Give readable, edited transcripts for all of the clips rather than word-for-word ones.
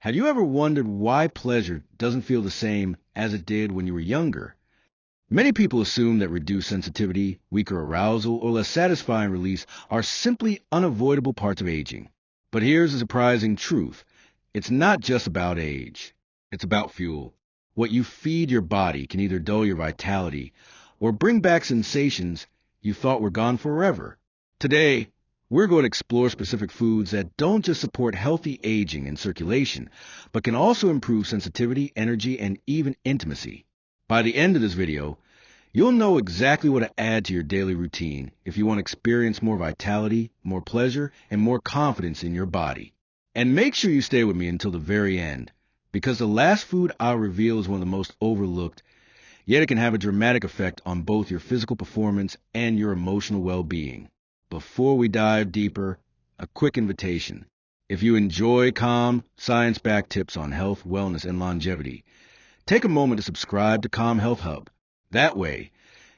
Have you ever wondered why pleasure doesn't feel the same as it did when you were younger? Many people assume that reduced sensitivity, weaker arousal, or less satisfying release are simply unavoidable parts of aging. But here's a surprising truth. It's not just about age. It's about fuel. What you feed your body can either dull your vitality or bring back sensations you thought were gone forever. Today, we're going to explore specific foods that don't just support healthy aging and circulation, but can also improve sensitivity, energy, and even intimacy. By the end of this video, you'll know exactly what to add to your daily routine if you want to experience more vitality, more pleasure, and more confidence in your body. And make sure you stay with me until the very end, because the last food I'll reveal is one of the most overlooked, yet it can have a dramatic effect on both your physical performance and your emotional well-being. Before we dive deeper, a quick invitation. If you enjoy calm, science-backed tips on health, wellness, and longevity, take a moment to subscribe to Calm Health Hub. That way,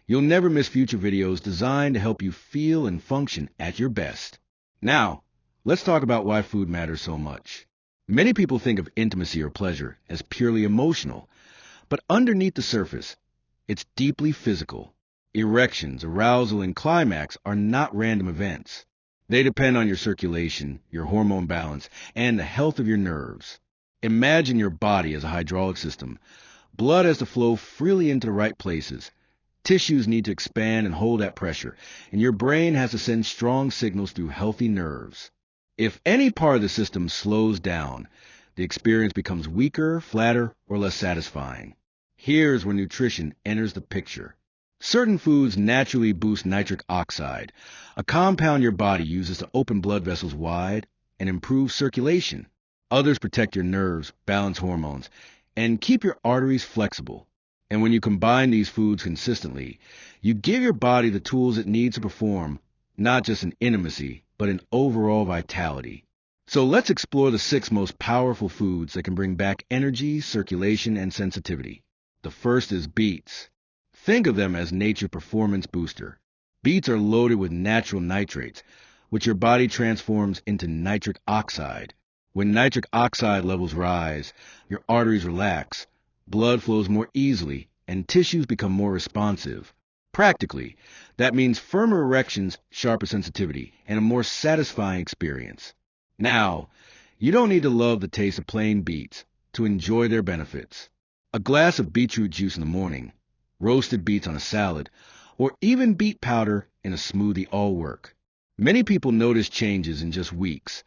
you'll never miss future videos designed to help you feel and function at your best. Now, let's talk about why food matters so much. Many people think of intimacy or pleasure as purely emotional, but underneath the surface, it's deeply physical. Erections, arousal, and climax are not random events. They depend on your circulation, your hormone balance, and the health of your nerves. Imagine your body as a hydraulic system. Blood has to flow freely into the right places. Tissues need to expand and hold that pressure, and your brain has to send strong signals through healthy nerves. If any part of the system slows down, the experience becomes weaker, flatter, or less satisfying. Here's where nutrition enters the picture. Certain foods naturally boost nitric oxide, a compound your body uses to open blood vessels wide and improve circulation. Others protect your nerves, balance hormones, and keep your arteries flexible. And when you combine these foods consistently, you give your body the tools it needs to perform, not just in intimacy, but in overall vitality. So let's explore the 6 most powerful foods that can bring back energy, circulation, and sensitivity. The first is beets. Think of them as nature performance booster. Beets are loaded with natural nitrates, which your body transforms into nitric oxide. When nitric oxide levels rise, your arteries relax, blood flows more easily, and tissues become more responsive. Practically, that means firmer erections, sharper sensitivity, and a more satisfying experience. Now, you don't need to love the taste of plain beets to enjoy their benefits. A glass of beetroot juice in the morning, roasted beets on a salad, or even beet powder in a smoothie all work. Many people notice changes in just weeks.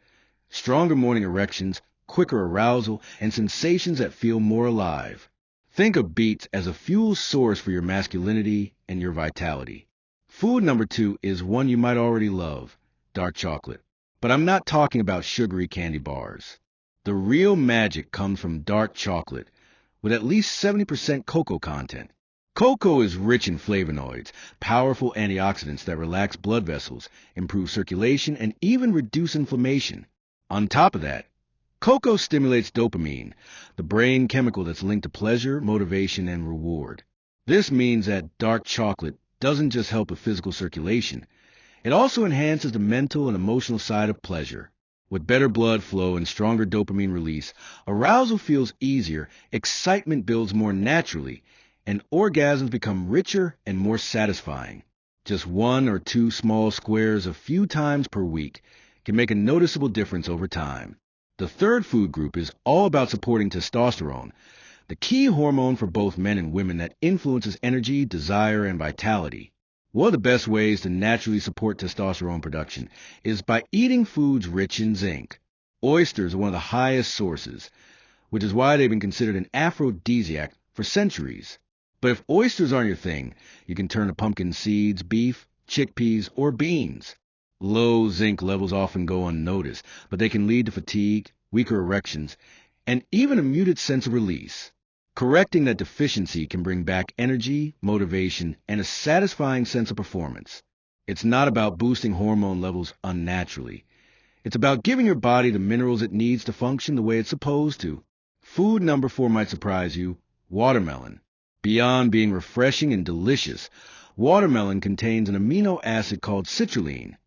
Stronger morning erections, quicker arousal, and sensations that feel more alive. Think of beets as a fuel source for your masculinity and your vitality. Food number 2 is one you might already love, dark chocolate. But I'm not talking about sugary candy bars. The real magic comes from dark chocolate, with at least 70% cocoa content. Cocoa is rich in flavonoids, powerful antioxidants that relax blood vessels, improve circulation, and even reduce inflammation. On top of that, cocoa stimulates dopamine, the brain chemical that's linked to pleasure, motivation, and reward. This means that dark chocolate doesn't just help with physical circulation, it also enhances the mental and emotional side of pleasure. With better blood flow and stronger dopamine release, arousal feels easier, excitement builds more naturally, and orgasms become richer and more satisfying. Just 1 or 2 small squares a few times per week can make a noticeable difference over time. The third food group is all about supporting testosterone, the key hormone for both men and women that influences energy, desire, and vitality. One of the best ways to naturally support testosterone production is by eating foods rich in zinc. Oysters are one of the highest sources, which is why they've been considered an aphrodisiac for centuries. But if oysters aren't your thing, you can turn to pumpkin seeds, beef, chickpeas, or beans. Low zinc levels often go unnoticed, but they can lead to fatigue, weaker erections, and even a muted sense of release. Correcting that deficiency can bring back energy, motivation, and a satisfying sense of performance. It's not about boosting hormone levels unnaturally. It's about giving your body the minerals it needs to function the way it's supposed to. Food number 4 might surprise you, watermelon. Beyond being refreshing and delicious, watermelon contains an amino acid called citrulline,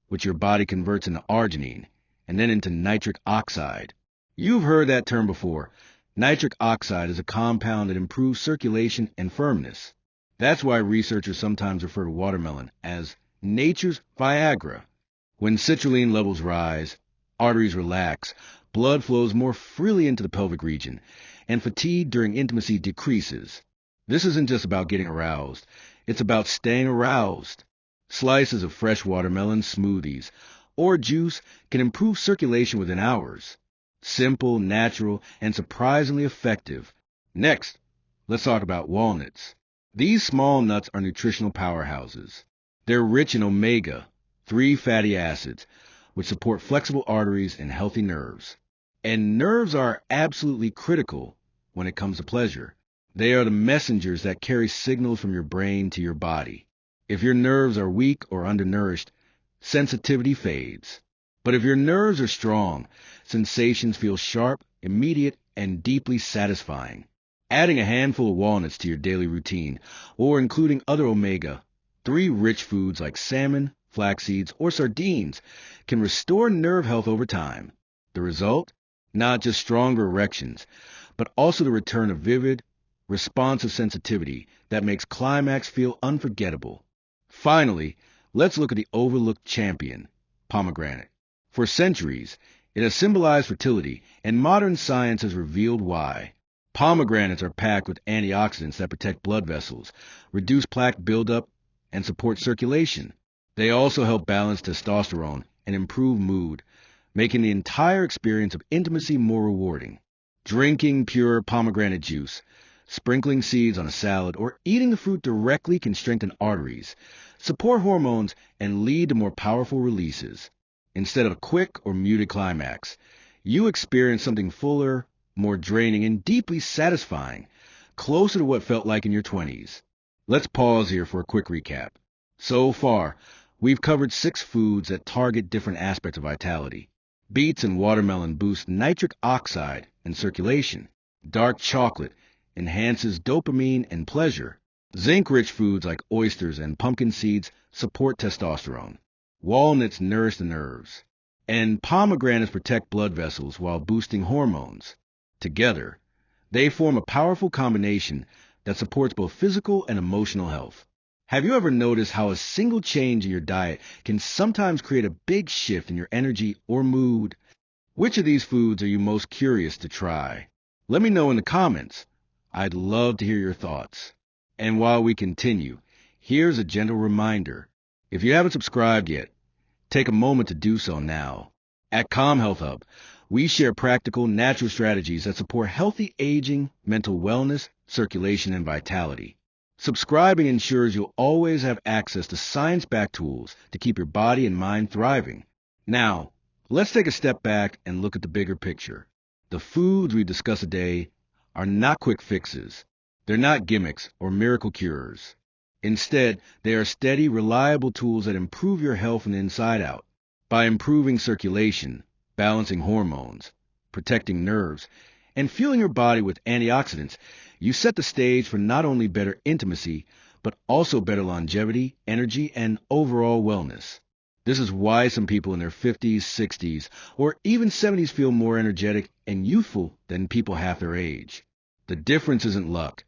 which your body converts into arginine and then into nitric oxide. You've heard that term before. Nitric oxide is a compound that improves circulation and firmness. That's why researchers sometimes refer to watermelon as nature's Viagra. When citrulline levels rise, arteries relax, blood flows more freely into the pelvic region, and fatigue during intimacy decreases. This isn't just about getting aroused, it's about staying aroused. Slices of fresh watermelon smoothies or juice can improve circulation within hours. Simple, natural, and surprisingly effective. Next, let's talk about walnuts. These small nuts are nutritional powerhouses. They're rich in omega-3 fatty acids, which support flexible arteries and healthy nerves. And nerves are absolutely critical when it comes to pleasure. They are the messengers that carry signals from your brain to your body. If your nerves are weak or undernourished, sensitivity fades. But if your nerves are strong, sensations feel sharp, immediate, and deeply satisfying. Adding a handful of walnuts to your daily routine, or including other omega-3 rich foods like salmon, flax seeds, or sardines, can restore nerve health over time. The result? Not just stronger erections, but also the return of vivid, responsive sensitivity that makes climax feel unforgettable. Finally, let's look at the overlooked champion, pomegranate. For centuries, it has symbolized fertility, and modern science has revealed why. Pomegranates are packed with antioxidants that protect blood vessels, reduce plaque buildup, and support circulation. They also help balance testosterone and improve mood, making the entire experience of intimacy more rewarding. Drinking pure pomegranate juice, sprinkling seeds on a salad, or eating the fruit directly can strengthen arteries, support hormones, and lead to more powerful releases. Instead of a quick or muted climax, you experience something fuller, more draining, and deeply satisfying, closer to what felt like in your 20s. Let's pause here for a quick recap. So far, we've covered 6 foods that target different aspects of vitality. Beets and watermelon boost nitric oxide and circulation. Dark chocolate enhances dopamine and pleasure. Zinc-rich foods like oysters and pumpkin seeds support testosterone. Walnuts nourish the nerves. And pomegranates protect blood vessels while boosting hormones. Together, they form a powerful combination that supports both physical and emotional health. Have you ever noticed how a single change in your diet can sometimes create a big shift in your energy or mood? Which of these foods are you most curious to try? Let me know in the comments. I'd love to hear your thoughts. And while we continue, here's a gentle reminder. If you haven't subscribed yet, take a moment to do so now. At Calm Health Hub, we share practical, natural strategies that support healthy aging, mental wellness, circulation, and vitality. Subscribing ensures you'll always have access to science-backed tools to keep your body and mind thriving. Now, let's take a step back and look at the bigger picture. The foods we discuss today are not quick fixes. They're not gimmicks or miracle cures. Instead, they are steady, reliable tools that improve your health from the inside out. By improving circulation, balancing hormones, protecting nerves, and fueling your body with antioxidants, you set the stage for not only better intimacy, but also better longevity, energy, and overall wellness. This is why some people in their 50s, 60s, or even 70s feel more energetic and youthful than people half their age. The difference isn't luck.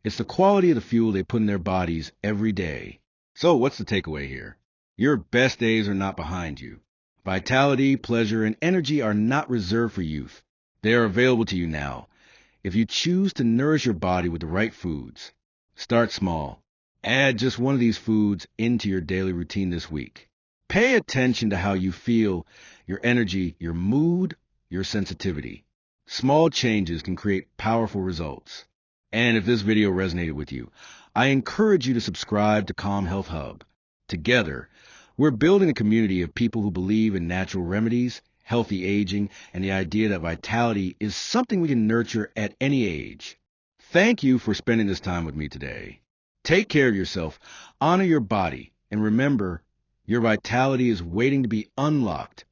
It's the quality of the fuel they put in their bodies every day. So what's the takeaway here? Your best days are not behind you. Vitality, pleasure, and energy are not reserved for youth. They are available to you now. If you choose to nourish your body with the right foods, start small. Add just one of these foods into your daily routine this week. Pay attention to how you feel, your energy, your mood, your sensitivity. Small changes can create powerful results. And if this video resonated with you, I encourage you to subscribe to Calm Health Hub. Together, we're building a community of people who believe in natural remedies, healthy aging, and the idea that vitality is something we can nurture at any age. Thank you for spending this time with me today. Take care of yourself, honor your body, and remember, your vitality is waiting to be unlocked.